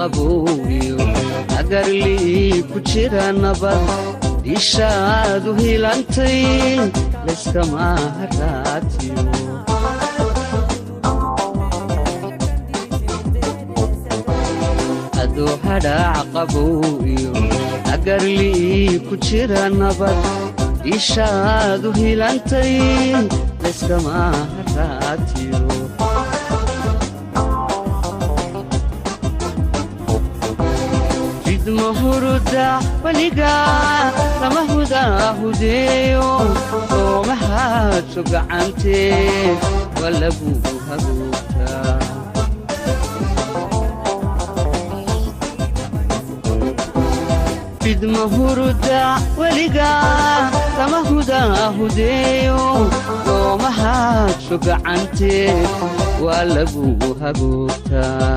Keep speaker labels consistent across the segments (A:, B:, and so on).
A: qabowiyo agar lii ku jira nabad ishaadu hilantay layskama haraatiyo adoo hadhaac qabowiyo agar lii ku jira nabad ishaadu hilantay layskama haraatiyo مهردا ولقا لما هدا هديو وما هاتشق عنتي ولا بوها بوتا بيد مهردا ولقا لما هدا هديو وما هاتشق عنتي ولا بوها بوتا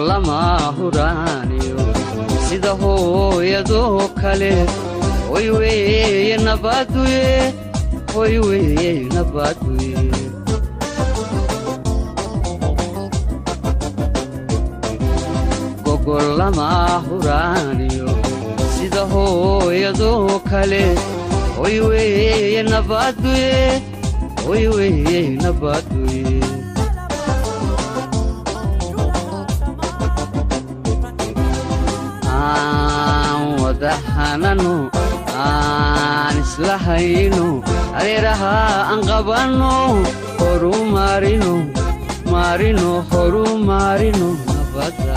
A: lama huraaniyo sida hooyadoo kale hoy weeye nabaduye hoy weeye nabaduye gogol lama huraaniyo sida hooyadoo kale hoy weeye nabaduye hoy weeye nabaduye ودحنانو إسلاحينو أديرها أنقبانو خورو مارينو مارينو خورو مارينو نبدا